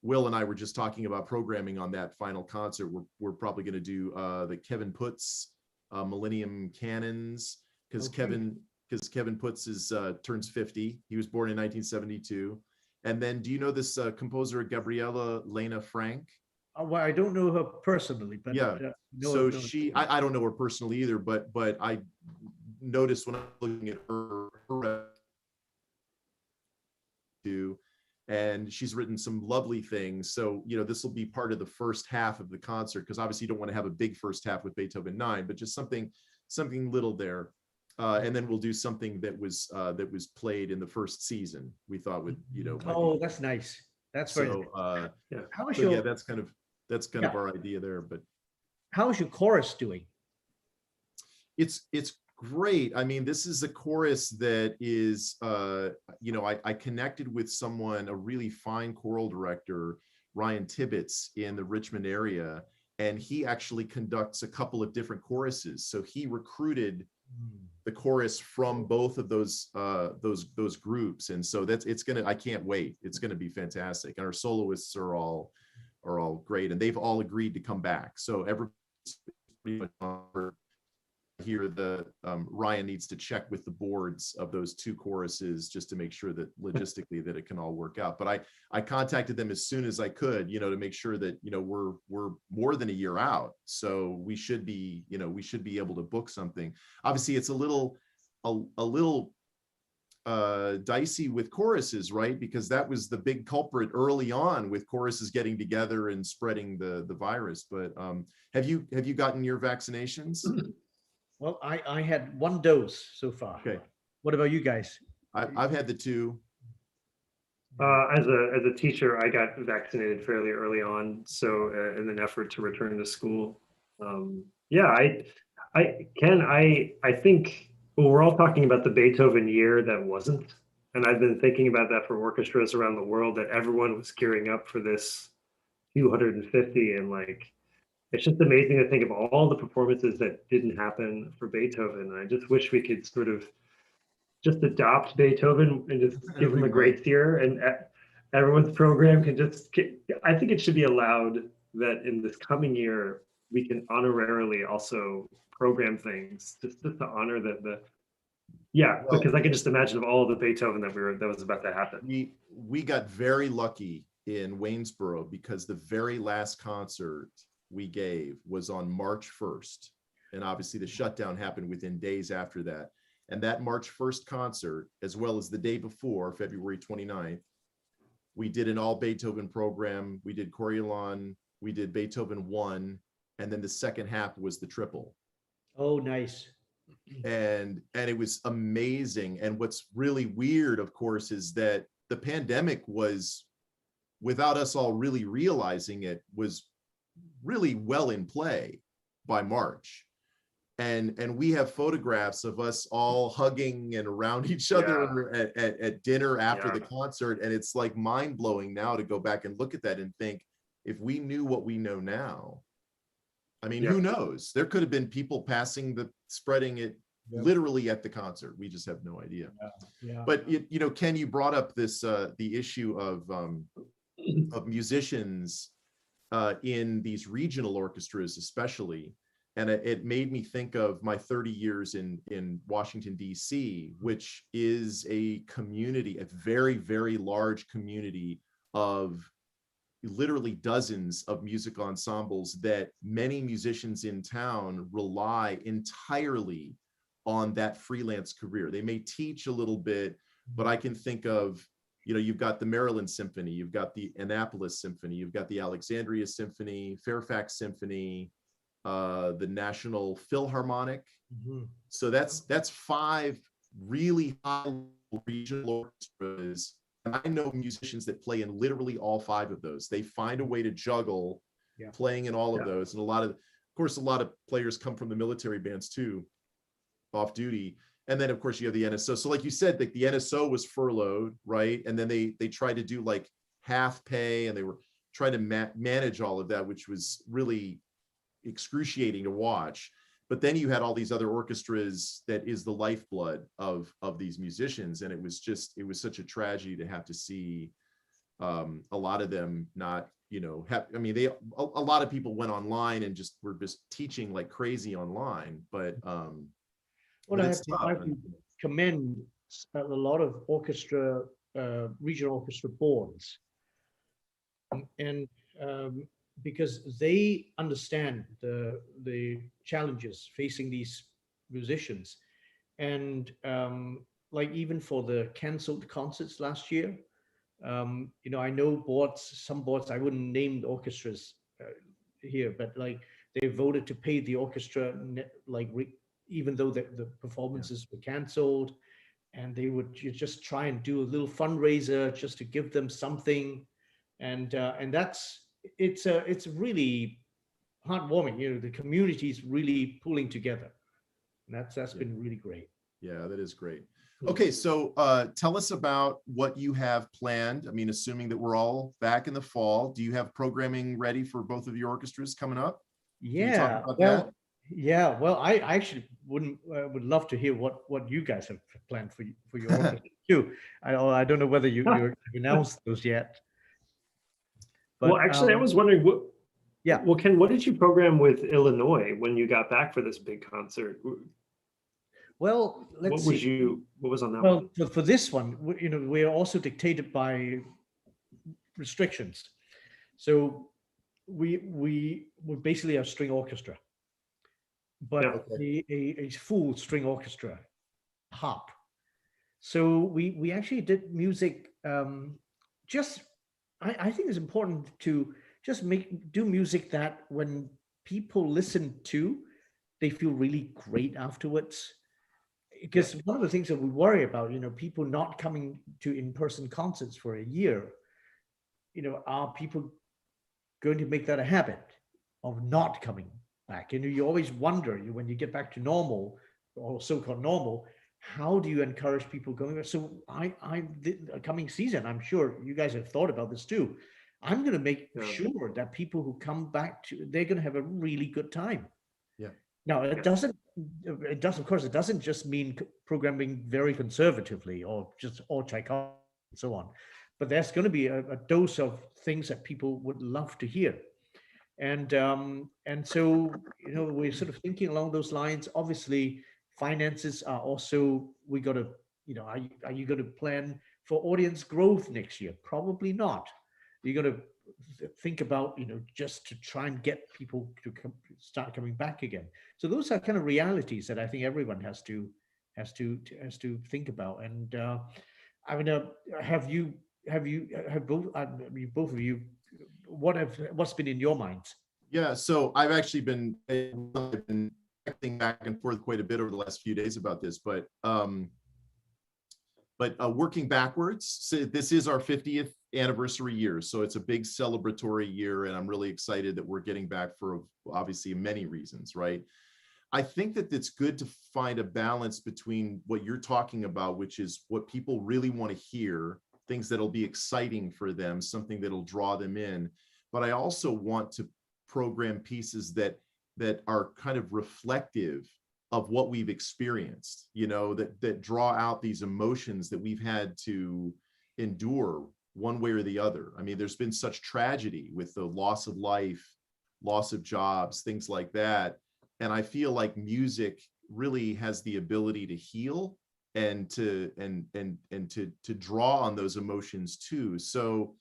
Will and I were just talking about programming on that final concert. We're probably going to do the Kevin Putz Millennium Canons, because Kevin Putz turns 50. He was born in 1972. And then, do you know this composer Gabriela Lena Frank? Well, I don't know her personally, but so she, I don't know her personally either, but I noticed when I was looking at her and she's written some lovely things. So, this will be part of the first half of the concert, because obviously you don't want to have a big first half with Beethoven 9, but just something little there. And then we'll do something that was played in the first season. We thought would, Oh, that's nice. That's very nice. How is so that's kind of our idea there. But how is your chorus doing? It's great. I mean, this is a chorus that is, I connected with someone, a really fine choral director, Ryan Tibbetts, in the Richmond area, and he actually conducts a couple of different choruses. So he recruited the chorus from both of those groups, and so I can't wait. It's gonna be fantastic, and our soloists are all great, and they've all agreed to come back. So everybody's pretty much on board. Here Ryan needs to check with the boards of those 2 choruses just to make sure that logistically that it can all work out. But I contacted them as soon as I could, to make sure that we're more than a year out, so we should be able to book something. Obviously it's a little dicey with choruses, right? Because that was the big culprit early on, with choruses getting together and spreading the virus. But have you gotten your vaccinations? Well, I had 1 dose so far. Okay. What about you guys? I've had the two. As a teacher, I got vaccinated fairly early on, so in an effort to return to school. Yeah, I think, well, we're all talking about the Beethoven year that wasn't, and I've been thinking about that for orchestras around the world, that everyone was gearing up for this 250, and like, it's just amazing to think of all the performances that didn't happen for Beethoven. I just wish we could sort of just adopt Beethoven and just give him a grace year, and everyone's program can just. I think it should be allowed that in this coming year we can honorarily also program things just to honor the. Yeah, Well, because I can just imagine of all the Beethoven that was about to happen. We got very lucky in Waynesboro because the very last concert we gave was on March 1st. And obviously the shutdown happened within days after that. And that March 1st concert, as well as the day before, February 29th, we did an all Beethoven program. We did Coriolan, we did Beethoven 1, and then the second half was the triple. Oh, nice. And it was amazing. And what's really weird, of course, is that the pandemic was, without us all really realizing it, was really well in play by March. And we have photographs of us all hugging and around each other at dinner after the concert. And it's like mind blowing now to go back and look at that and think, if we knew what we know now, I mean, who knows? There could have been people spreading it literally at the concert. We just have no idea. But you know, Ken, you brought up this the issue of musicians in these regional orchestras, especially. And it made me think of my 30 years in Washington, D.C., which is a community, a very, very large community of literally dozens of music ensembles that many musicians in town rely entirely on that freelance career. They may teach a little bit, but I can think of, you know, you've got the Maryland Symphony, you've got the Annapolis Symphony, you've got the Alexandria Symphony, Fairfax Symphony, the National Philharmonic. So that's 5 really high regional orchestras. And I know musicians that play in literally all 5 of those. They find a way to juggle playing in all of those. And of course, a lot of players come from the military bands too, off duty. And then of course you have the NSO. So like you said, the NSO was furloughed, right? And then they tried to do like half pay, and they were trying to manage all of that, which was really excruciating to watch. But then you had all these other orchestras that is the lifeblood of these musicians, and it was such a tragedy to have to see a lot of them not, you know, a lot of people went online and were just teaching like crazy online. But I have to commend a lot of regional orchestra boards, and because they understand the challenges facing these musicians. And like even for the canceled concerts last year, you know, I know some boards, I wouldn't name the orchestras here, but like they voted to pay the orchestra even though the performances were canceled, and they would just try and do a little fundraiser just to give them something. And it's really heartwarming. You know, the community is really pulling together. And that's been really great. Yeah, that is great. Okay, so tell us about what you have planned. I mean, assuming that we're all back in the fall, do you have programming ready for both of your orchestras coming up? Yeah, well, I actually would love to hear what you guys have planned for your orchestra too. I don't know whether you've announced those yet. But, well, actually, I was wondering well, Ken, what did you program with Illinois when you got back for this big concert? Well, let's see. What was on that one? Well, for this one, you know, we're also dictated by restrictions. So we basically a string orchestra, but a full string orchestra, harp. So we actually did music. I think it's important to just do music that when people listen to, they feel really great afterwards. because one of the things that we worry about, people not coming to in-person concerts for a year, are people going to make that a habit of not coming back? You always wonder when you get back to normal or so-called normal, how do you encourage people going back? So the coming season, I'm sure you guys have thought about this too. I'm going to make sure that people who come back they're going to have a really good time. Yeah. Now, of course, it doesn't just mean programming very conservatively or just all Tchaikovsky and so on, but there's going to be a dose of things that people would love to hear. And so, we're sort of thinking along those lines. Obviously, finances are also, we got to, are you going to plan for audience growth next year? Probably not. You're going to think about, just to try and get people to start coming back again. So those are kind of realities that I think everyone has to think about. And I mean, both of you, what's been in your minds? Yeah, so I've actually been acting back and forth quite a bit over the last few days about this, but working backwards, so this is our 50th anniversary year, so it's a big celebratory year, and I'm really excited that we're getting back for obviously many reasons, right? I think that it's good to find a balance between what you're talking about, which is what people really want to hear, things that'll be exciting for them, something that'll draw them in. But I also want to program pieces that are kind of reflective of what we've experienced, that draw out these emotions that we've had to endure one way or the other. I mean, there's been such tragedy with the loss of life, loss of jobs, things like that. And I feel like music really has the ability to heal and to draw on those emotions too. So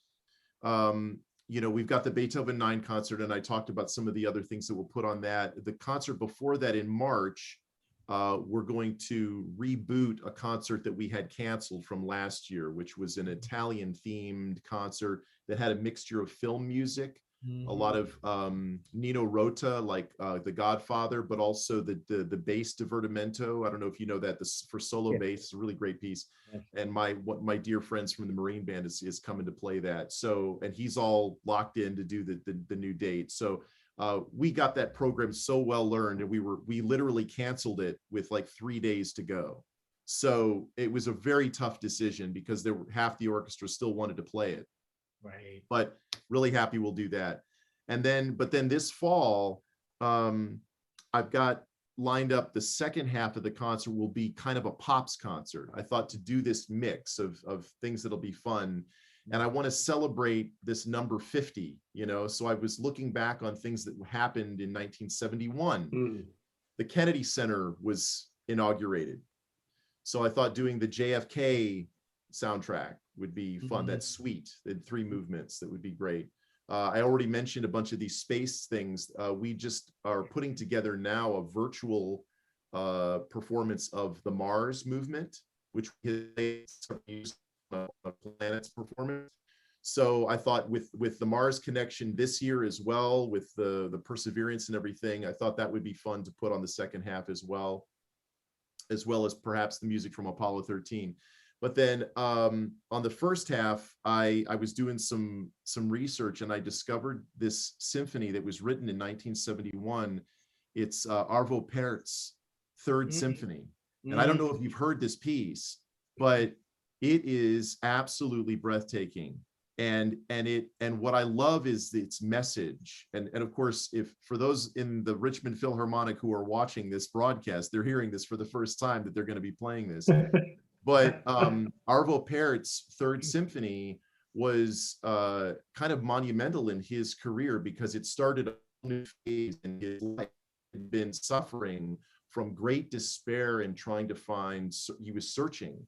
we've got the Beethoven 9 concert, and I talked about some of the other things that we'll put on that. The concert before that in March, we're going to reboot a concert that we had canceled from last year, which was an Italian themed concert that had a mixture of film music, a lot of Nino Rota, like The Godfather, but also the bass divertimento. I don't know if you know that, this for solo bass, it's a really great piece. And my dear friends from the Marine Band is coming to play that. So, and he's all locked in to do the new date. So we got that program so well learned, and we literally canceled it with like 3 days to go. So it was a very tough decision because half the orchestra still wanted to play it. Right. But really happy we'll do that. But then this fall, I've got lined up the second half of the concert will be kind of a pops concert. I thought to do this mix of things that'll be fun. And I want to celebrate this number 50, so I was looking back on things that happened in 1971. The Kennedy Center was inaugurated. So I thought doing the JFK soundtrack would be fun. That suite, the 3 movements, that would be great. I already mentioned a bunch of these space things. We just are putting together now a virtual performance of the Mars movement, which is a planet's performance. So I thought with the Mars connection this year as well, with the Perseverance and everything, I thought that would be fun to put on the second half as well as perhaps the music from Apollo 13. But then on the first half, I was doing some research, and I discovered this symphony that was written in 1971. It's Arvo Pärt's Third Symphony. And I don't know if you've heard this piece, but it is absolutely breathtaking. And what I love is its message. And of course, if for those in the Richmond Philharmonic who are watching this broadcast, they're hearing this for the first time that they're going to be playing this. But Arvo Pärt's Third Symphony was kind of monumental in his career because it started a new phase in his life. He had been suffering from great despair and trying to find, he was searching.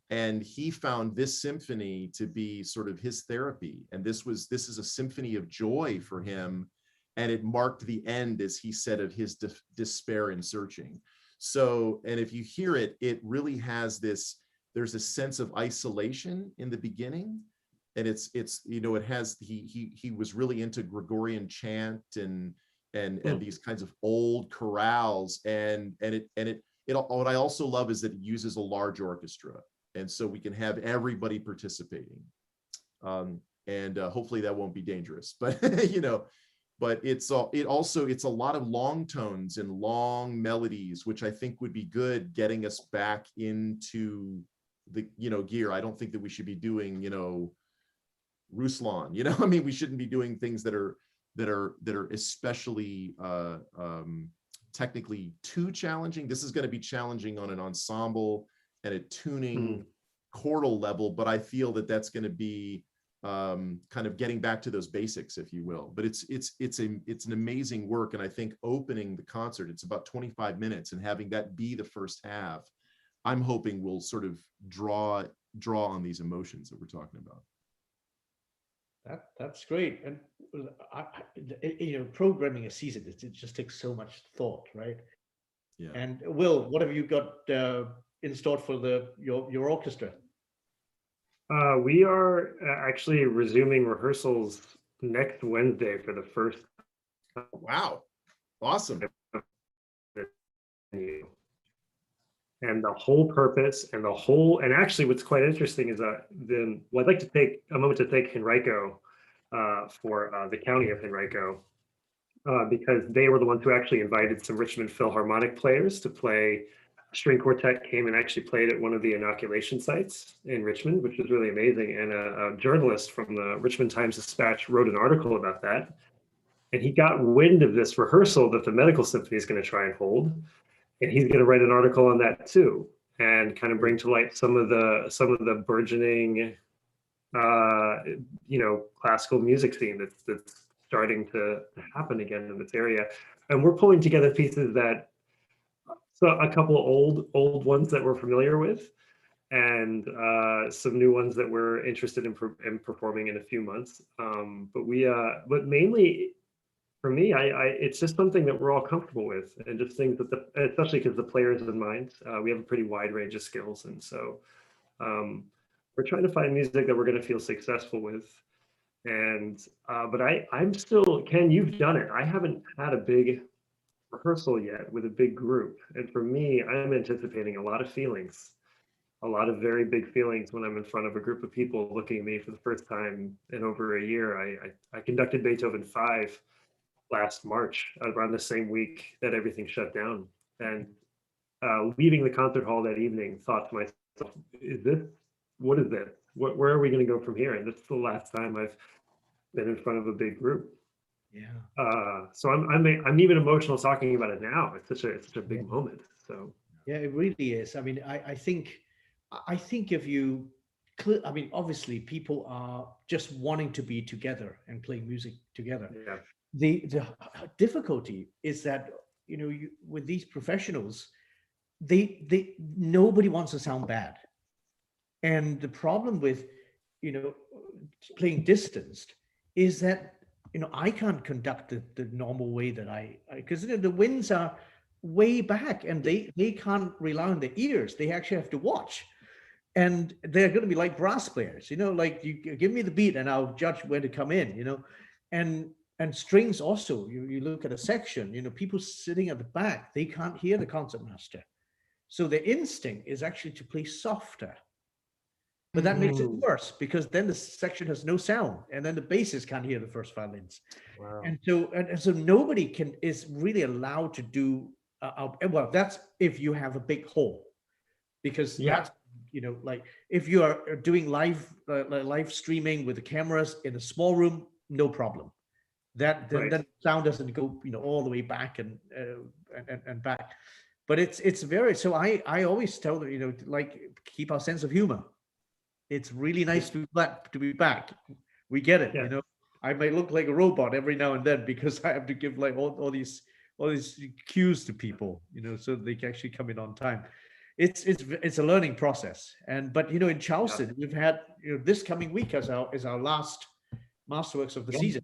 And he found this symphony to be sort of his therapy. And this is a symphony of joy for him. And it marked the end, as he said, of his despair and searching. So, and if you hear it, it really has there's a sense of isolation in the beginning. And it has, he was really into Gregorian chant and these kinds of old chorales. And it what I also love is that it uses a large orchestra, and so we can have everybody participating. And hopefully that won't be dangerous, but but it's a lot of long tones and long melodies, which I think would be good getting us back into the gear. I don't think that we should be doing Ruslan, I mean, we shouldn't be doing things that are especially technically too challenging. This is going to be challenging on an ensemble and a tuning chordal level, but I feel that that's going to be kind of getting back to those basics, if you will. But it's an amazing work, and I think opening the concert, it's about 25 minutes, and having that be the first half, I'm hoping will sort of draw on these emotions that we're talking about. That's great. And programming a season, it just takes so much thought, right? Yeah. And Will, what have you got in store for your orchestra? We are actually resuming rehearsals next Wednesday for the first time. Wow, awesome. And the whole purpose and actually what's quite interesting is that I'd like to take a moment to thank Henrico for the county of Henrico because they were the ones who actually invited some Richmond Philharmonic players to play. A string quartet came and actually played at one of the inoculation sites in Richmond, which was really amazing. And a journalist from the Richmond Times-Dispatch wrote an article about that. And he got wind of this rehearsal that the Medical Symphony is going to try and hold. And he's going to write an article on that too, and kind of bring to light some of the burgeoning, classical music scene that's starting to happen again in this area. And we're pulling together pieces so a couple of old ones that we're familiar with, and some new ones that we're interested in performing in a few months. But mainly, for me, it's just something that we're all comfortable with, and just things that especially because the players in mind, we have a pretty wide range of skills, and so we're trying to find music that we're going to feel successful with. And but I'm still, Ken, you've done it. I haven't had a big rehearsal yet with a big group, and for me, I'm anticipating a lot of feelings, a lot of very big feelings when I'm in front of a group of people looking at me for the first time in over a year. I conducted Beethoven 5 last March, around the same week that everything shut down. And leaving the concert hall that evening, thought to myself, what is this? Where are we going to go from here? And this is the last time I've been in front of a big group. Yeah. So I'm even emotional talking about it now. It's such a big moment. So yeah, it really is. I mean, I think if you, obviously people are just wanting to be together and play music together. yeah. The difficulty is that with these professionals, nobody wants to sound bad, and the problem with playing distanced is that I can't conduct the normal way that because the winds are way back, and they can't rely on their ears. They actually have to watch, and they're going to be like brass players, like you give me the beat and I'll judge where to come in, and strings also, you look at a section, people sitting at the back, they can't hear the concertmaster. So their instinct is actually to play softer. But that makes it worse, because then the section has no sound, and then the basses can't hear the first violins. Wow. And so nobody is really allowed to do, well, that's if you have a big hall, because that's, like if you are doing live streaming with the cameras in a small room, no problem. Then sound doesn't go all the way back and back. But it's very, so I always tell them, like, keep our sense of humor. It's really nice to be back. We get it. I may look like a robot every now and then because I have to give like all these cues to people, so they can actually come in on time. It's a learning process. But in Charleston, we've had this coming week as our last Masterworks of the season.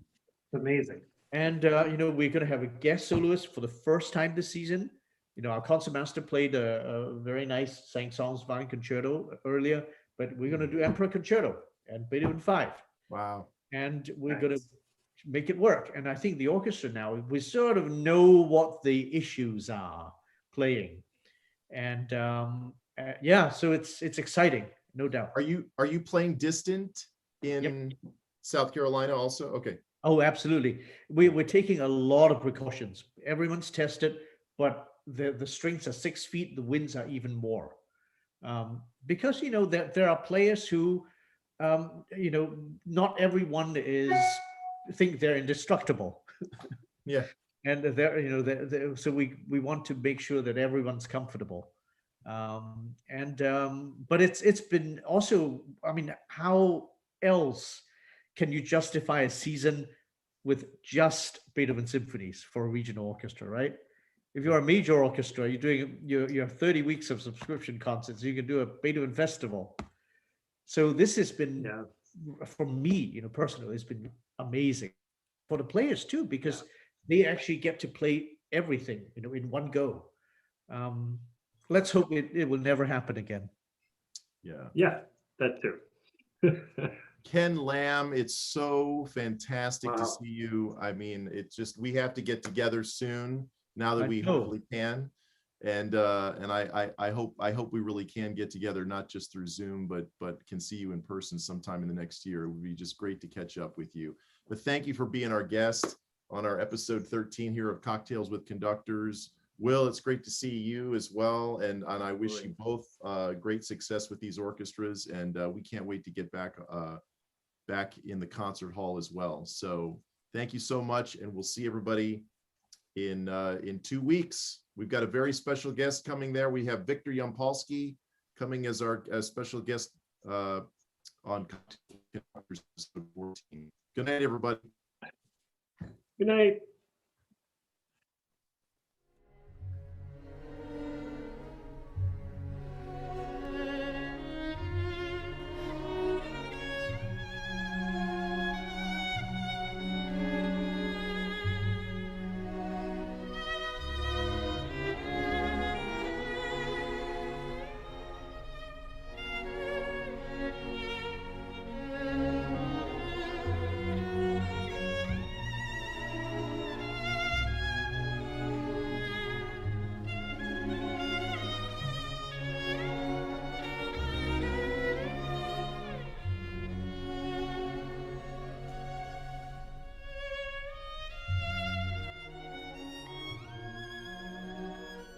Amazing. And we're going to have a guest soloist for the first time this season. Our concertmaster played a very nice Saint-Saëns violin concerto earlier, but we're going to do Emperor Concerto and Beethoven 5. Wow. And we're going to make it work. And I think the orchestra now, we sort of know what the issues are playing. And yeah, so it's exciting, no doubt. Are you playing distant Yep. in South Carolina also? Okay. Oh, absolutely. We're taking a lot of precautions. Everyone's tested, but the strings are 6 feet, the winds are even more. Because there are players who not everyone is think they're indestructible. Yeah. And so we want to make sure that everyone's comfortable. But it's been also, I mean, how else can you justify a season with just Beethoven symphonies for a regional orchestra, right? If you're a major orchestra, you're doing your 30 weeks of subscription concerts, you can do a Beethoven festival. So this has been, for me, personally, it's been amazing for the players too, because they actually get to play everything, in one go. Let's hope it will never happen again. Yeah. Yeah, that too. Ken Lamb, it's so fantastic to Wow. see you. I mean, we have to get together soon now that I we know. hopefully can. And I hope we really can get together, not just through Zoom, but can see you in person sometime in the next year. It would be just great to catch up with you. But thank you for being our guest on our episode 13 here of Cocktails with Conductors. Will, it's great to see you as well. And I wish you both great success with these orchestras. And we can't wait to get back in the concert hall as well. So thank you so much. And we'll see everybody in 2 weeks. We've got a very special guest coming there. We have Victor Yampolsky coming as our special guest on Conductors. Good night, everybody. Good night.